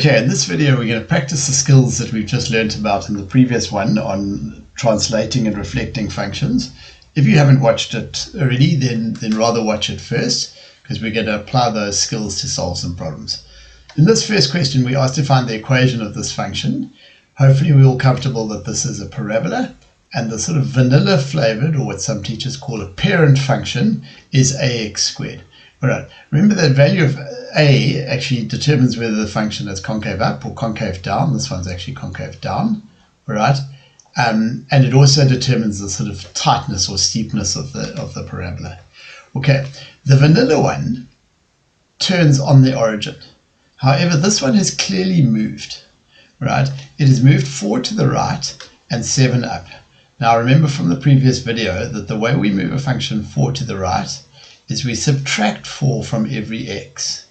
Okay, in this video we're going to practice the skills that we've just learnt about in the previous one on translating and reflecting functions. If you haven't watched it already, then rather watch it first, because we're going to apply those skills to solve some problems. In this first question, we asked to find the equation of this function. Hopefully we're all comfortable that this is a parabola, and the sort of vanilla flavored, or what some teachers call a parent function, is ax squared. All right, remember that value of a actually determines whether the function is concave up or concave down. This one's actually concave down, all right? And it also determines the sort of tightness or steepness of the parabola. Okay, the vanilla one turns on the origin. However, this one has clearly moved, right? It has moved 4 to the right and 7 up. Now remember from the previous video that the way we move a function 4 to the right is we subtract 4 from every x.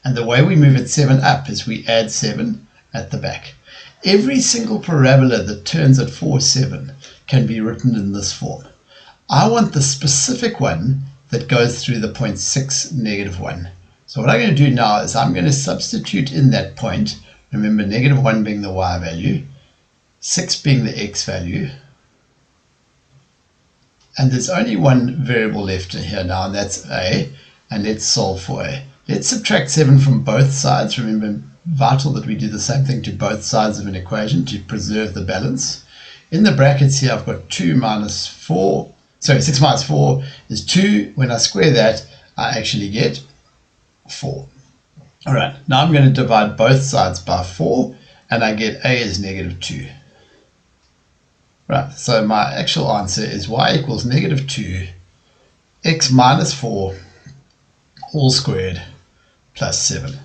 And the way we move it 7 up is we add 7 at the back. Every single parabola that turns at 4, 7 can be written in this form. I want the specific one that goes through the point 6, -1. So what I'm going to do now is I'm going to substitute in that point, remember -1 being the y value, 6 being the x value, and there's only one variable left in here now, and that's a, and let's solve for a. Let's subtract 7 from both sides. Remember, vital that we do the same thing to both sides of an equation to preserve the balance. In the brackets here, I've got 2 minus 4. Sorry, 6 minus 4 is 2. When I square that, I actually get 4. All right, now I'm going to divide both sides by 4, and I get a is -2. Right, so my actual answer is y equals -2, x minus 4, all squared, plus 7.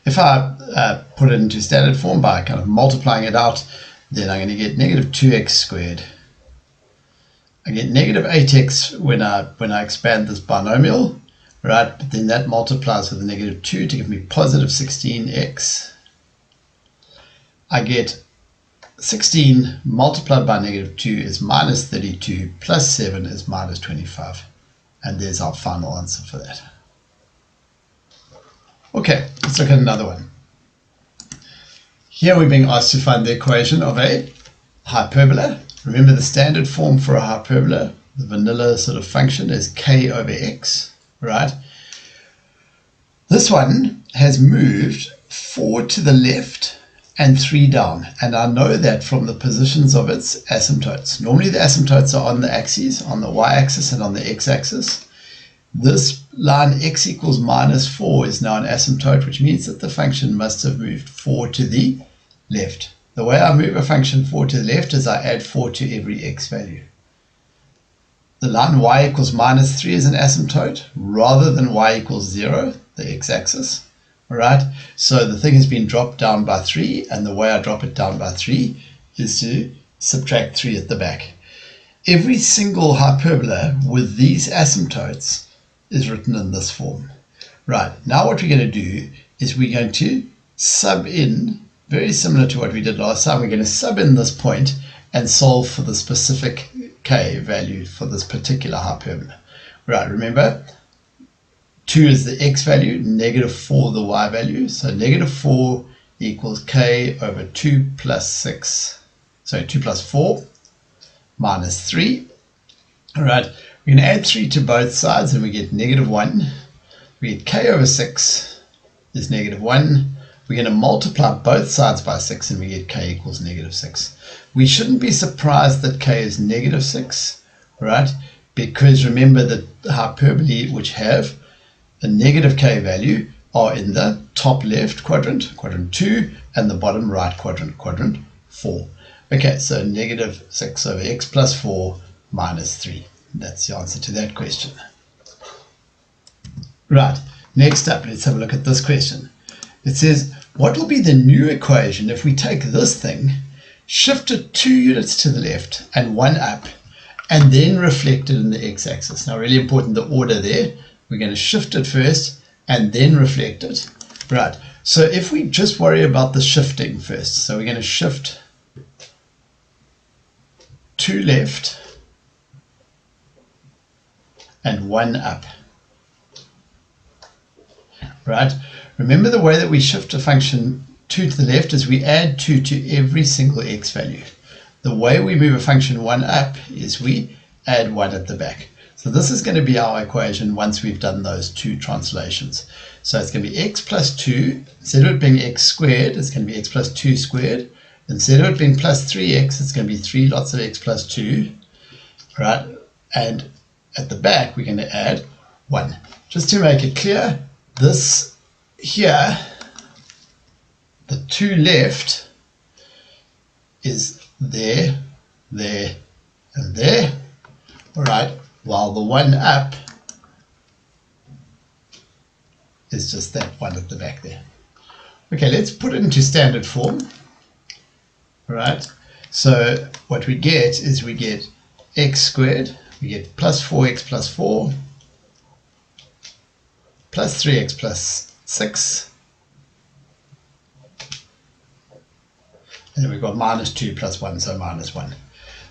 If I put it into standard form by kind of multiplying it out, then I'm going to get -2x squared. I get -8x when I expand this binomial, right? But then that multiplies with a -2 to give me positive 16x. I get 16 multiplied by -2 is -32, plus 7 is -25. And there's our final answer for that. Okay, let's look at another one. Here we're being asked to find the equation of a hyperbola. Remember the standard form for a hyperbola, the vanilla sort of function, is k over x, right? This one has moved 4 to the left and 3 down, and I know that from the positions of its asymptotes. Normally the asymptotes are on the axes, on the y-axis and on the x-axis. This line x equals -4 is now an asymptote, which means that the function must have moved 4 to the left. The way I move a function 4 to the left is I add 4 to every x value. The line y equals -3 is an asymptote rather than y equals 0, the x-axis. All right, so the thing has been dropped down by 3, and the way I drop it down by 3 is to subtract 3 at the back. Every single hyperbola with these asymptotes is written in this form. Right, now what we're going to do is we're going to sub in, very similar to what we did last time, we're going to sub in this point and solve for the specific k value for this particular hyperbola. Right, remember, 2 is the x value, -4 the y value, so -4 equals k over 2 plus 6, sorry, 2 plus 4 minus 3. All right, we're going to add 3 to both sides and we get -1. We get k over 6 is -1. We're going to multiply both sides by 6 and we get k equals -6. We shouldn't be surprised that k is -6, right? Because remember that hyperbolae which have a negative k value are in the top left quadrant, quadrant 2, and the bottom right quadrant, quadrant 4. Okay, so -6 over x plus 4 minus 3. That's the answer to that question. Right, next up, let's have a look at this question. It says, what will be the new equation if we take this thing, shift it 2 units to the left and 1 up, and then reflect it in the x-axis? Now, really important, the order there. We're going to shift it first and then reflect it. Right, so if we just worry about the shifting first, so we're going to shift 2 left and 1 up. Right, remember the way that we shift a function 2 to the left is we add 2 to every single x value. The way we move a function 1 up is we add 1 at the back. So this is going to be our equation once we've done those two translations. So it's going to be x plus 2, instead of it being x squared, it's going to be x plus 2 squared. Instead of it being plus 3x, it's going to be 3 lots of x plus 2, right? And at the back, we're going to add 1. Just to make it clear, this here, the 2 left is there, there, and there, all right, while the 1 up is just that 1 at the back there. Okay, let's put it into standard form. Right, so what we get is we get x squared, we get plus 4x plus 4, plus 3x plus 6, and then we've got minus 2 plus 1, so minus 1.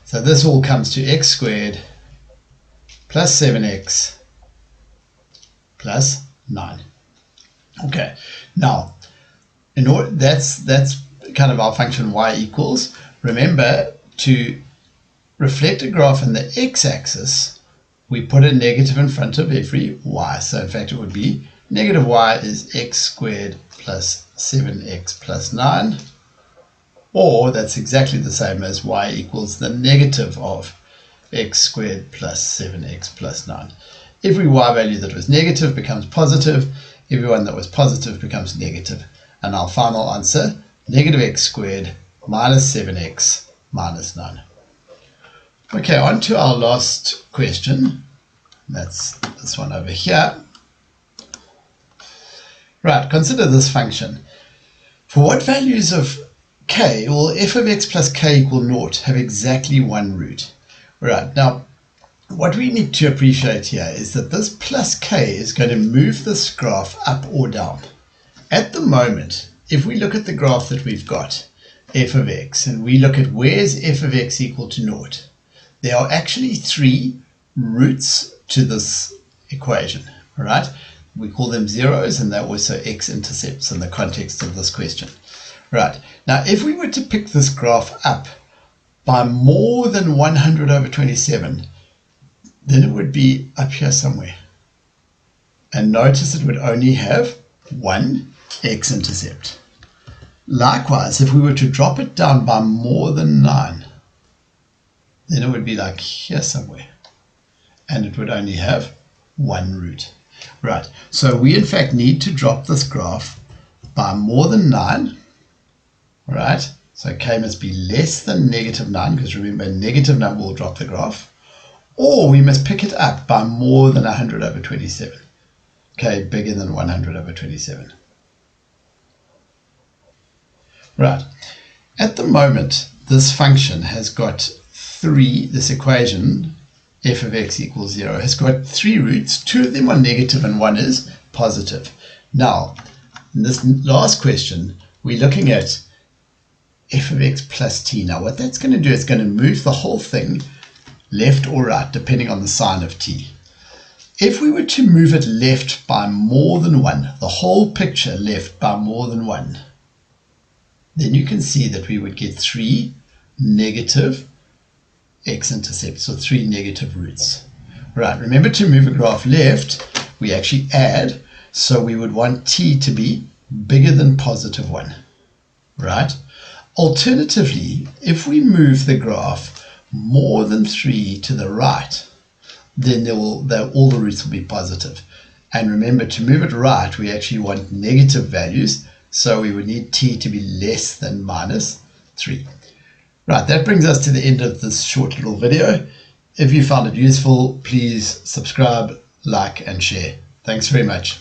So this all comes to x squared plus 7x plus 9. Okay, now in order, that's kind of our function y equals. Remember, to reflect a graph in the x-axis, we put a negative in front of every y. So in fact it would be negative y is x squared plus 7x plus 9, or that's exactly the same as y equals the negative of x squared plus 7x plus 9. Every y value that was negative becomes positive, every one that was positive becomes negative, and our final answer, negative x squared minus 7x minus 9. Okay, on to our last question. That's this one over here. Right, consider this function. For what values of k will f of x plus k equal 0 have exactly one root? Right, now what we need to appreciate here is that this plus k is going to move this graph up or down. At the moment, if we look at the graph that we've got, f of x, and we look at where's f of x equal to 0, there are actually 3 roots to this equation, all right? We call them zeros, and they're also x-intercepts in the context of this question. Right, now if we were to pick this graph up by more than 100 over 27, then it would be up here somewhere. And notice it would only have one x-intercept. Likewise, if we were to drop it down by more than 9, then it would be like here somewhere, and it would only have one root. Right, so we in fact need to drop this graph by more than 9, right? So k must be less than negative 9, because remember, a negative number will drop the graph, or we must pick it up by more than 100 over 27. K bigger than 100 over 27. Right, at the moment, this function has got this equation, f of x equals 0, has got 3 roots. 2 of them are negative and 1 is positive. Now, in this last question, we're looking at f of x plus t. Now, what that's going to do is going to move the whole thing left or right, depending on the sign of t. If we were to move it left by more than 1, the whole picture left by more than 1, then you can see that we would get 3 negative x-intercepts, or 3 negative roots. Right, remember, to move a graph left, we actually add, so we would want t to be bigger than positive 1. Right? Alternatively, if we move the graph more than 3 to the right, then all the roots will be positive. And remember, to move it right, we actually want negative values, so we would need t to be less than minus 3. Right, that brings us to the end of this short little video. If you found it useful, please subscribe, like, and share. Thanks very much.